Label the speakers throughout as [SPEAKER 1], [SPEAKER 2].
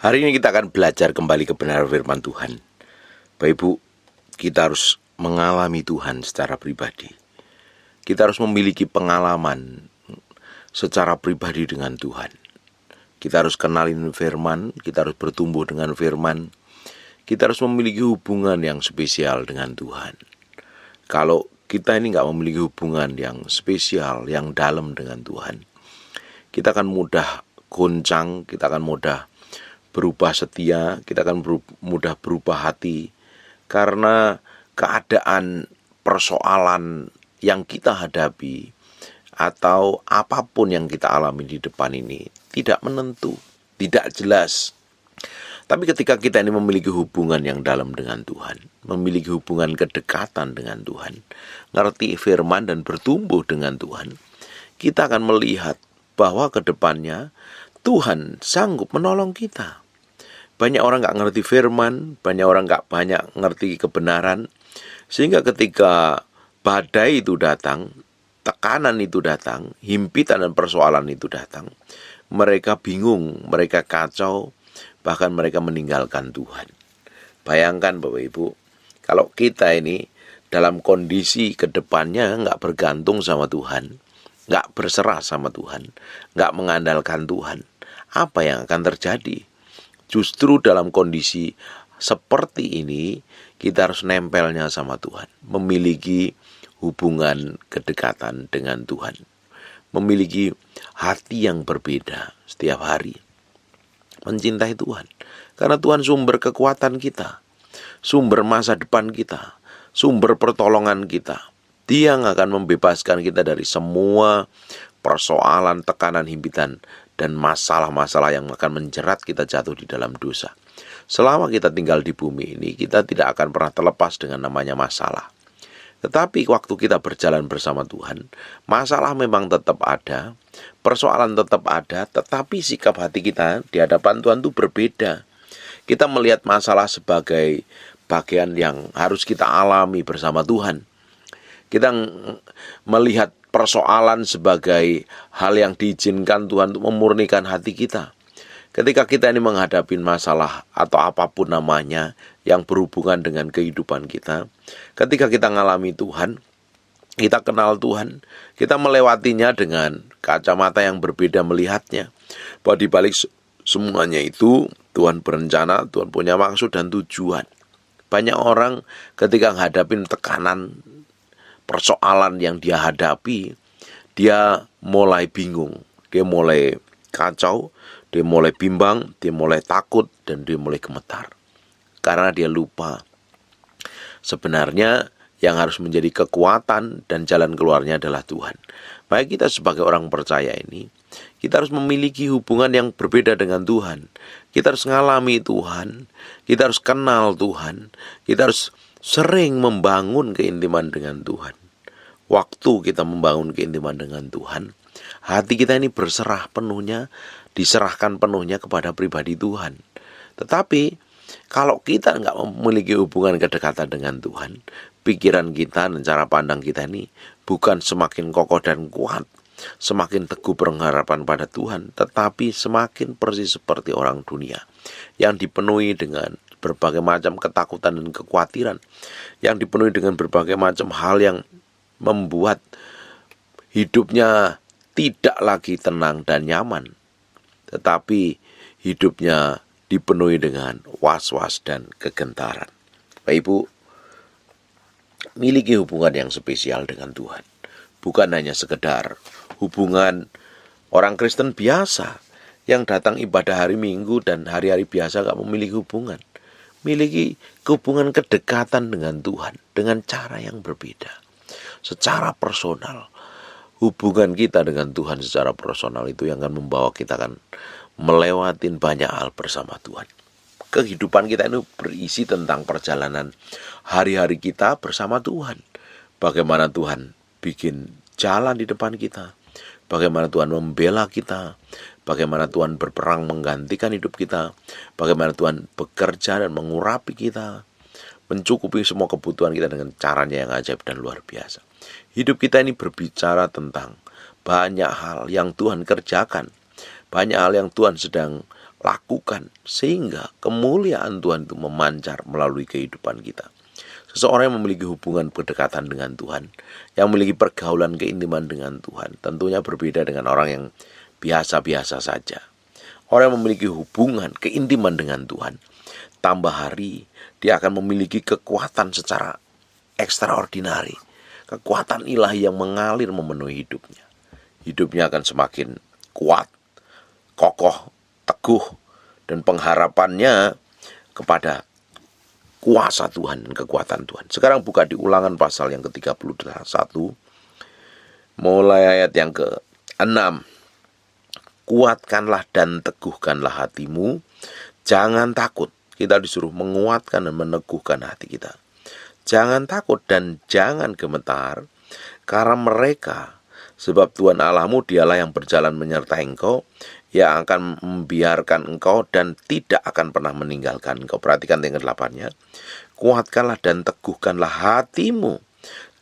[SPEAKER 1] Hari ini kita akan belajar kembali kebenaran firman Tuhan. Bapak Ibu, kita harus mengalami Tuhan secara pribadi. Kita harus memiliki pengalaman secara pribadi dengan Tuhan. Kita harus kenalin firman, kita harus bertumbuh dengan firman. Kita harus memiliki hubungan yang spesial dengan Tuhan. Kalau kita ini nggak memiliki hubungan yang spesial, yang dalam dengan Tuhan, kita akan mudah goncang, kita akan mudah berubah setia, kita akan mudah berubah hati karena keadaan persoalan yang kita hadapi atau apapun yang kita alami di depan ini tidak menentu, tidak jelas. Tapi ketika kita ini memiliki hubungan yang dalam dengan Tuhan, memiliki hubungan kedekatan dengan Tuhan, ngerti firman dan bertumbuh dengan Tuhan, kita akan melihat bahwa ke depannya Tuhan sanggup menolong kita. Banyak orang gak ngerti firman, banyak orang gak banyak ngerti kebenaran, sehingga ketika badai itu datang, tekanan itu datang, himpitan dan persoalan itu datang, mereka bingung, mereka kacau, bahkan mereka meninggalkan Tuhan. Bayangkan Bapak Ibu, kalau kita ini dalam kondisi kedepannya gak bergantung sama Tuhan, gak berserah sama Tuhan, gak mengandalkan Tuhan, apa yang akan terjadi? Justru dalam kondisi seperti ini, kita harus nempelnya sama Tuhan. Memiliki hubungan kedekatan dengan Tuhan. Memiliki hati yang berbeda setiap hari. Mencintai Tuhan. Karena Tuhan sumber kekuatan kita. Sumber masa depan kita. Sumber pertolongan kita. Dia yang akan membebaskan kita dari semua persoalan, tekanan, himpitan, dan masalah-masalah yang akan menjerat kita jatuh di dalam dosa. Selama kita tinggal di bumi ini, kita tidak akan pernah terlepas dengan namanya masalah. Tetapi waktu kita berjalan bersama Tuhan, masalah memang tetap ada, persoalan tetap ada, tetapi sikap hati kita di hadapan Tuhan itu berbeda. Kita melihat masalah sebagai bagian yang harus kita alami bersama Tuhan. Kita melihat persoalan sebagai hal yang diizinkan Tuhan untuk memurnikan hati kita. Ketika kita ini menghadapi masalah atau apapun namanya yang berhubungan dengan kehidupan kita, ketika kita mengalami Tuhan, kita kenal Tuhan, kita melewatinya dengan kacamata yang berbeda melihatnya. Bahwa di balik semuanya itu, Tuhan berencana, Tuhan punya maksud dan tujuan. Banyak orang ketika menghadapi tekanan, persoalan yang dia hadapi, dia mulai bingung, dia mulai kacau, dia mulai bimbang, dia mulai takut, dan dia mulai gemetar. Karena dia lupa sebenarnya yang harus menjadi kekuatan dan jalan keluarnya adalah Tuhan. Maka kita sebagai orang percaya ini, kita harus memiliki hubungan yang berbeda dengan Tuhan. Kita harus mengalami Tuhan, kita harus kenal Tuhan, kita harus sering membangun keintiman dengan Tuhan. Waktu kita membangun keintiman dengan Tuhan, hati kita ini berserah penuhnya, diserahkan penuhnya kepada pribadi Tuhan. Tetapi kalau kita nggak memiliki hubungan kedekatan dengan Tuhan, pikiran kita dan cara pandang kita ini bukan semakin kokoh dan kuat, semakin teguh pengharapan pada Tuhan, tetapi semakin persis seperti orang dunia yang dipenuhi dengan berbagai macam ketakutan dan kekhawatiran, yang dipenuhi dengan berbagai macam hal yang membuat hidupnya tidak lagi tenang dan nyaman, tetapi hidupnya dipenuhi dengan was-was dan kegentaran. Bapak Ibu, miliki hubungan yang spesial dengan Tuhan. Bukan hanya sekedar hubungan orang Kristen biasa yang datang ibadah hari Minggu dan hari-hari biasa gak memiliki hubungan. Miliki hubungan kedekatan dengan Tuhan dengan cara yang berbeda. Secara personal, hubungan kita dengan Tuhan secara personal itu yang akan membawa kita akan melewatin banyak hal bersama Tuhan. Kehidupan kita ini berisi tentang perjalanan hari-hari kita bersama Tuhan. Bagaimana Tuhan bikin jalan di depan kita, bagaimana Tuhan membela kita, bagaimana Tuhan berperang menggantikan hidup kita, bagaimana Tuhan bekerja dan mengurapi kita, mencukupi semua kebutuhan kita dengan caranya yang ajaib dan luar biasa. Hidup kita ini berbicara tentang banyak hal yang Tuhan kerjakan, banyak hal yang Tuhan sedang lakukan sehingga kemuliaan Tuhan itu memancar melalui kehidupan kita. Seseorang yang memiliki hubungan berdekatan dengan Tuhan, yang memiliki pergaulan keintiman dengan Tuhan, tentunya berbeda dengan orang yang biasa-biasa saja. Orang yang memiliki hubungan keintiman dengan Tuhan, tambah hari dia akan memiliki kekuatan secara ekstraordinari, kekuatan ilahi yang mengalir memenuhi hidupnya. Hidupnya akan semakin kuat, kokoh, teguh, dan pengharapannya kepada kuasa Tuhan dan kekuatan Tuhan. Sekarang buka di Ulangan pasal yang ke-31, mulai ayat yang ke-6. Kuatkanlah dan teguhkanlah hatimu, jangan takut. Kita disuruh menguatkan dan meneguhkan hati kita. Jangan takut dan jangan gemetar, karena mereka, sebab Tuhan Allahmu dialah yang berjalan menyertai engkau, yang akan membiarkan engkau dan tidak akan pernah meninggalkan engkau. Perhatikan yang ke-8-nya. Kuatkanlah dan teguhkanlah hatimu,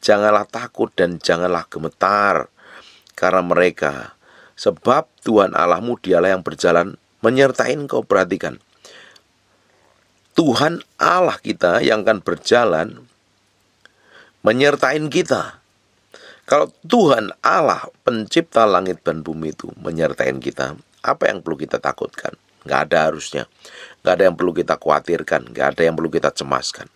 [SPEAKER 1] janganlah takut dan janganlah gemetar, karena mereka, sebab Tuhan Allahmu dialah yang berjalan menyertai engkau. Perhatikan, Tuhan Allah kita yang akan berjalan menyertai kita. Kalau Tuhan Allah pencipta langit dan bumi itu menyertai kita, apa yang perlu kita takutkan? Nggak ada harusnya. Nggak ada yang perlu kita khawatirkan. Nggak ada yang perlu kita cemaskan.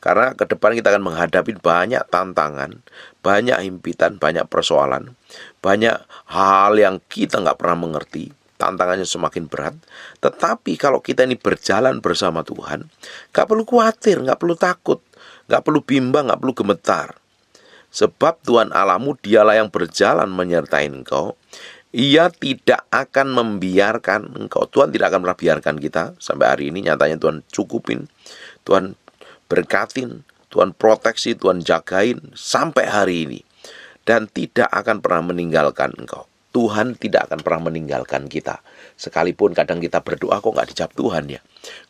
[SPEAKER 1] Karena ke depan kita akan menghadapi banyak tantangan, banyak himpitan, banyak persoalan, banyak hal yang kita nggak pernah mengerti. Tantangannya semakin berat. Tetapi kalau kita ini berjalan bersama Tuhan, nggak perlu khawatir, nggak perlu takut, nggak perlu bimbang, nggak perlu gemetar. Sebab Tuhan Allahmu dialah yang berjalan menyertai engkau. Ia tidak akan membiarkan engkau. Tuhan tidak akan pernah biarkan kita. Sampai hari ini nyatanya Tuhan cukupin, Tuhan berkatin, Tuhan proteksi, Tuhan jagain sampai hari ini. Dan tidak akan pernah meninggalkan engkau. Tuhan tidak akan pernah meninggalkan kita. Sekalipun kadang kita berdoa, kok gak dijawab Tuhan ya?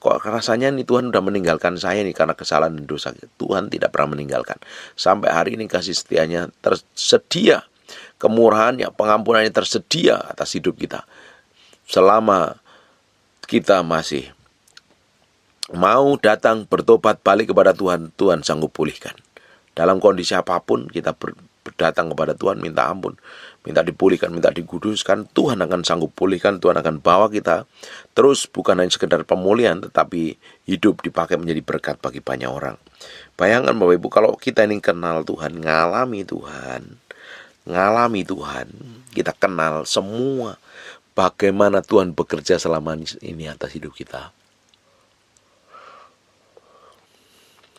[SPEAKER 1] Kok rasanya nih Tuhan udah meninggalkan saya nih karena kesalahan dan dosa. Tuhan tidak pernah meninggalkan. Sampai hari ini kasih setianya tersedia. Kemurahannya, pengampunannya tersedia atas hidup kita. Selama kita masih mau datang bertobat balik kepada Tuhan, Tuhan sanggup pulihkan. Dalam kondisi apapun kita berdatang kepada Tuhan, minta ampun, minta dipulihkan, minta dikuduskan, Tuhan akan sanggup pulihkan. Tuhan akan bawa kita terus, bukan hanya sekedar pemulihan, tetapi hidup dipakai menjadi berkat bagi banyak orang. Bayangkan Bapak Ibu, kalau kita ini kenal Tuhan, ngalami Tuhan, kita kenal semua bagaimana Tuhan bekerja selama ini atas hidup kita.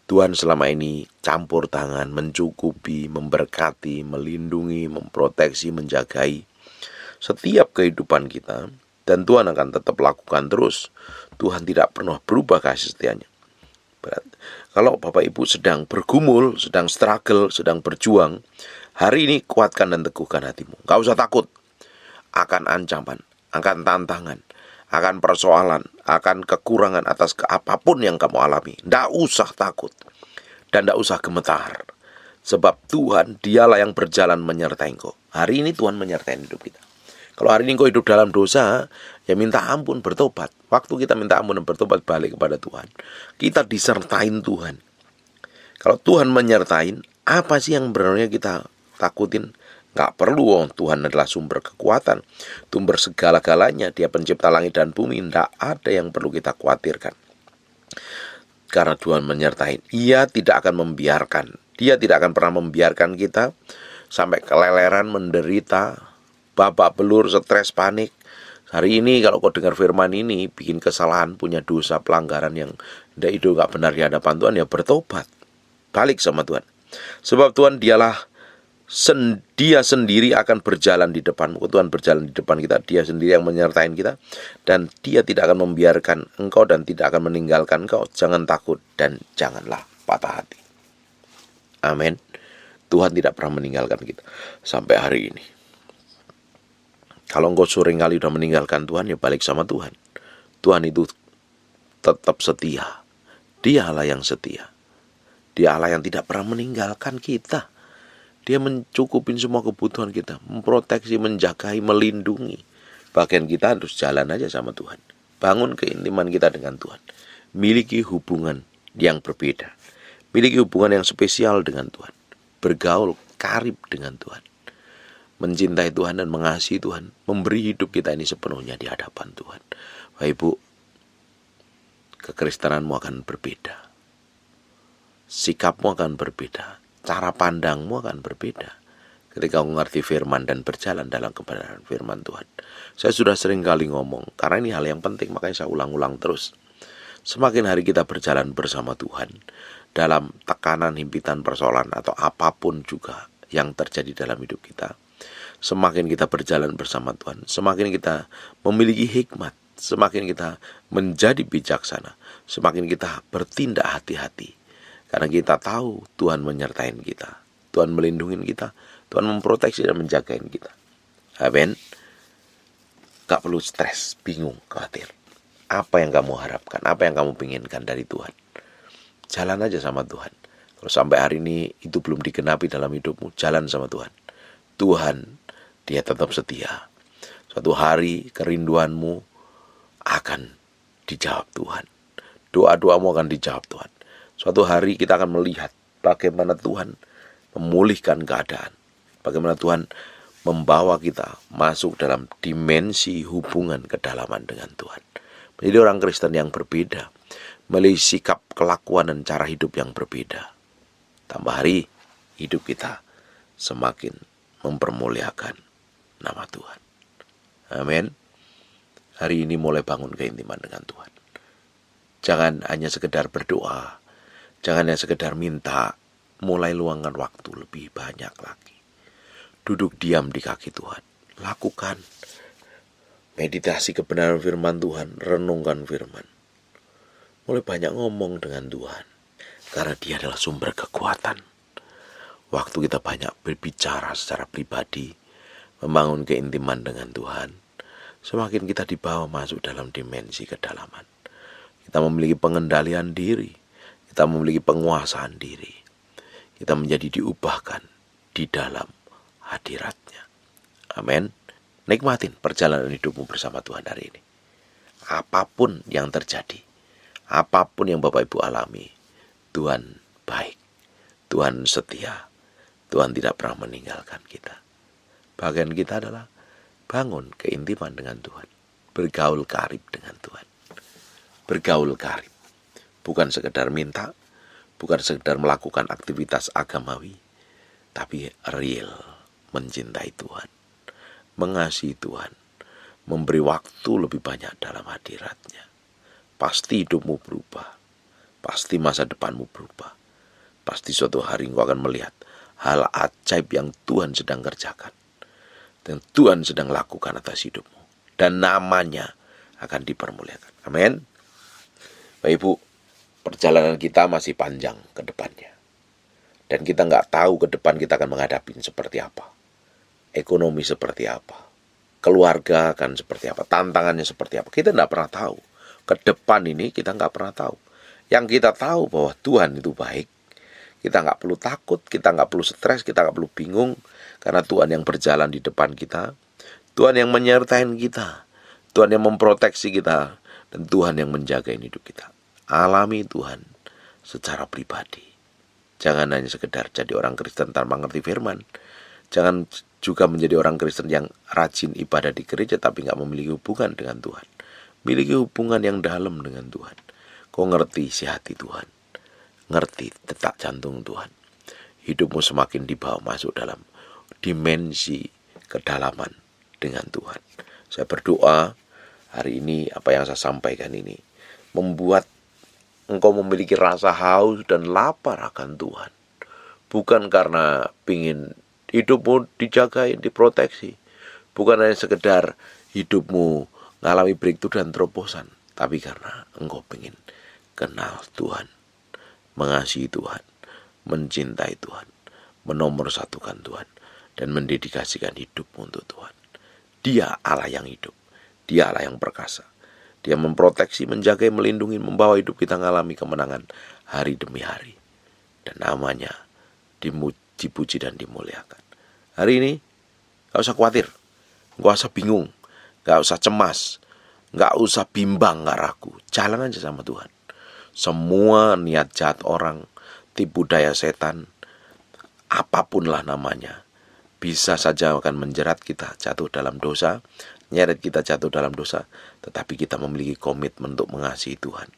[SPEAKER 1] Tuhan selama ini campur tangan, mencukupi, memberkati, melindungi, memproteksi, menjagai setiap kehidupan kita. Dan Tuhan akan tetap lakukan terus. Tuhan tidak pernah berubah kasih setianya. Kalau Bapak Ibu sedang bergumul, sedang struggle, sedang berjuang, hari ini kuatkan dan teguhkan hatimu. Gak usah takut akan ancaman, akan tantangan, akan persoalan, akan kekurangan atas apapun yang kamu alami. Tidak usah takut dan tidak usah gemetar. Sebab Tuhan dialah yang berjalan menyertai engkau. Hari ini Tuhan menyertai hidup kita. Kalau hari ini engkau hidup dalam dosa, ya minta ampun, bertobat. Waktu kita minta ampun dan bertobat balik kepada Tuhan, kita disertain Tuhan. Kalau Tuhan menyertain, apa sih yang benar-benarnya kita takutin? Gak perlu, Tuhan adalah sumber kekuatan, sumber segala-galanya. Dia pencipta langit dan bumi. Tidak ada yang perlu kita khawatirkan. Karena Tuhan menyertai. Ia tidak akan membiarkan. Dia tidak akan pernah membiarkan kita sampai keleleran, menderita, babak belur, stres, panik. Hari ini kalau kau dengar firman ini, bikin kesalahan, punya dosa, pelanggaran yang itu gak benar di hadapan Tuhan, ya bertobat. Balik sama Tuhan. Sebab Tuhan dialah dia sendiri akan berjalan di depanmu. Tuhan berjalan di depan kita. Dia sendiri yang menyertai kita. Dan dia tidak akan membiarkan engkau dan tidak akan meninggalkan engkau. Jangan takut dan janganlah patah hati. Amin. Tuhan tidak pernah meninggalkan kita sampai hari ini. Kalau engkau sering kali sudah meninggalkan Tuhan, ya balik sama Tuhan. Tuhan itu tetap setia. Dia Allah yang setia. Dia Allah yang tidak pernah meninggalkan kita. Dia mencukupin semua kebutuhan kita, memproteksi, menjagai, melindungi. Bagian kita harus jalan aja sama Tuhan. bangun keintiman kita dengan Tuhan. Miliki hubungan yang berbeda. Miliki hubungan yang spesial dengan Tuhan. Bergaul karib dengan Tuhan. Mencintai Tuhan dan mengasihi Tuhan. Memberi hidup kita ini sepenuhnya di hadapan Tuhan. Bapak Ibu, kekristenanmu akan berbeda. Sikapmu akan berbeda. Cara pandangmu akan berbeda ketika mengerti firman dan berjalan dalam kebenaran firman Tuhan. Saya sudah sering kali ngomong, karena ini hal yang penting, makanya saya ulang-ulang terus. Semakin hari kita berjalan bersama Tuhan, dalam tekanan, himpitan, persoalan, atau apapun juga yang terjadi dalam hidup kita, semakin kita berjalan bersama Tuhan, semakin kita memiliki hikmat, semakin kita menjadi bijaksana, semakin kita bertindak hati-hati. Karena kita tahu Tuhan menyertai kita, Tuhan melindungi kita, Tuhan memproteksi dan menjagain kita. Amin. Gak perlu stres, bingung, khawatir. Apa yang kamu harapkan, apa yang kamu inginkan dari Tuhan, jalan aja sama Tuhan. Kalau sampai hari ini itu belum digenapi dalam hidupmu, jalan sama Tuhan. Tuhan, Dia tetap setia. Suatu hari kerinduanmu akan dijawab Tuhan. Doa-doamu akan dijawab Tuhan. Suatu hari kita akan melihat bagaimana Tuhan memulihkan keadaan. Bagaimana Tuhan membawa kita masuk dalam dimensi hubungan kedalaman dengan Tuhan. Menjadi orang Kristen yang berbeda. Memiliki sikap, kelakuan, dan cara hidup yang berbeda. Tambah hari, hidup kita semakin mempermuliakan nama Tuhan. Amin. Hari ini mulai bangun keintiman dengan Tuhan. Jangan hanya sekedar berdoa. Jangan hanya sekedar minta, mulai luangkan waktu lebih banyak lagi. Duduk diam di kaki Tuhan. Lakukan meditasi kebenaran firman Tuhan. Renungkan firman. Mulai banyak ngomong dengan Tuhan. Karena Dia adalah sumber kekuatan. Waktu kita banyak berbicara secara pribadi, membangun keintiman dengan Tuhan, semakin kita dibawa masuk dalam dimensi kedalaman. Kita memiliki pengendalian diri. Kita memiliki penguasaan diri. Kita menjadi diubahkan di dalam hadirat-Nya. Amin. Nikmatin perjalanan hidupmu bersama Tuhan hari ini. Apapun yang terjadi, apapun yang Bapak Ibu alami, Tuhan baik, Tuhan setia, Tuhan tidak pernah meninggalkan kita. Bagian kita adalah bangun keintiman dengan Tuhan. Bergaul karib dengan Tuhan. Bergaul karib. Bukan sekedar minta, bukan sekedar melakukan aktivitas agamawi, tapi real mencintai Tuhan, mengasihi Tuhan, memberi waktu lebih banyak dalam hadirat-Nya. Pasti hidupmu berubah, pasti masa depanmu berubah, pasti suatu hari engkau akan melihat hal ajaib yang Tuhan sedang kerjakan, dan Tuhan sedang lakukan atas hidupmu, dan namanya akan dipermuliakan. Amin. Bapak Ibu, perjalanan kita masih panjang ke depannya. Dan kita nggak tahu ke depan kita akan menghadapi seperti apa. Ekonomi seperti apa. Keluarga akan seperti apa. Tantangannya seperti apa. Kita nggak pernah tahu. Ke depan ini kita nggak pernah tahu. Yang kita tahu bahwa Tuhan itu baik. Kita nggak perlu takut. Kita nggak perlu stres. Kita nggak perlu bingung. Karena Tuhan yang berjalan di depan kita. Tuhan yang menyertai kita. Tuhan yang memproteksi kita. Dan Tuhan yang menjaga hidup kita. Alami Tuhan secara pribadi. Jangan hanya sekedar jadi orang Kristen tanpa mengerti firman. Jangan juga menjadi orang Kristen yang rajin ibadah di gereja tapi gak memiliki hubungan dengan Tuhan. Miliki hubungan yang dalam dengan Tuhan. Kau ngerti isi hati Tuhan. Ngerti detak jantung Tuhan. Hidupmu semakin dibawa masuk dalam dimensi kedalaman dengan Tuhan. Saya berdoa hari ini apa yang saya sampaikan ini membuat engkau memiliki rasa haus dan lapar akan Tuhan. Bukan karena ingin hidupmu dijagain, diproteksi. Bukan hanya sekedar hidupmu mengalami breakthrough dan terobosan. Tapi karena engkau ingin kenal Tuhan, mengasihi Tuhan, mencintai Tuhan, menomorsatukan Tuhan, dan mendedikasikan hidupmu untuk Tuhan. Dia Allah yang hidup. Dia Allah yang perkasa. Dia memproteksi, menjaga, melindungi, membawa hidup kita mengalami kemenangan hari demi hari. Dan namanya dipuji dan dimuliakan. Hari ini gak usah khawatir, gak usah bingung, gak usah cemas. Nggak usah bimbang, nggak ragu. Jalan aja sama Tuhan. Semua niat jahat orang, tipu daya setan, apapun lah namanya, bisa saja akan menjerat kita jatuh dalam dosa, nyeret kita jatuh dalam dosa. Tetapi kita memiliki komitmen untuk mengasihi Tuhan,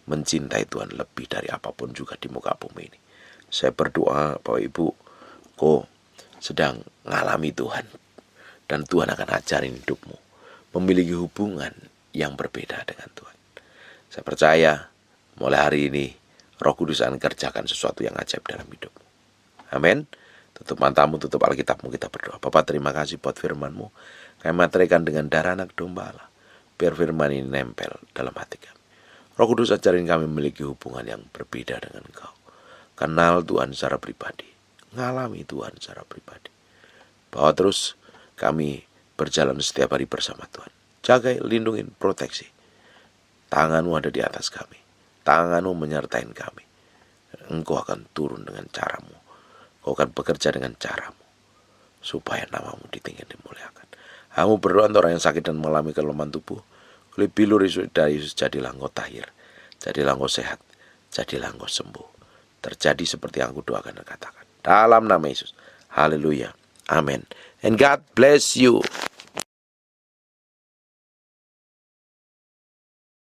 [SPEAKER 1] mencintai Tuhan lebih dari apapun juga di muka bumi ini. Saya berdoa Bapak Ibu, kau sedang ngalami Tuhan, dan Tuhan akan ajarin hidupmu memiliki hubungan yang berbeda dengan Tuhan. Saya percaya mulai hari ini Roh Kudus akan kerjakan sesuatu yang ajaib dalam hidupmu. Amin. Tutup matamu, tutup Alkitabmu, kita berdoa. Bapak, terima kasih buat firman-Mu. Kami materikan dengan darah anak domba Allah, biar firman ini nempel dalam hati kami. Roh Kudus ajarin kami memiliki hubungan yang berbeda dengan Engkau. Kenal Tuhan secara pribadi, ngalami Tuhan secara pribadi. Bahwa terus kami berjalan setiap hari bersama Tuhan. Jaga, lindungi, proteksi. Tangan-Mu ada di atas kami. Tangan-Mu menyertai kami. Engkau akan turun dengan cara-Mu. Engkau akan bekerja dengan cara-Mu, supaya nama-Mu ditinggi dan dimuliakan. Kamu berdoa untuk orang yang sakit dan mengalami kelemahan tubuh. Lebih bilur dari Yesus, jadilah engkau tahir. Jadilah engkau sehat. Jadilah engkau sembuh. Terjadi seperti yang aku doakan dan katakan. Dalam nama Yesus. Haleluya. Amin. And God bless you.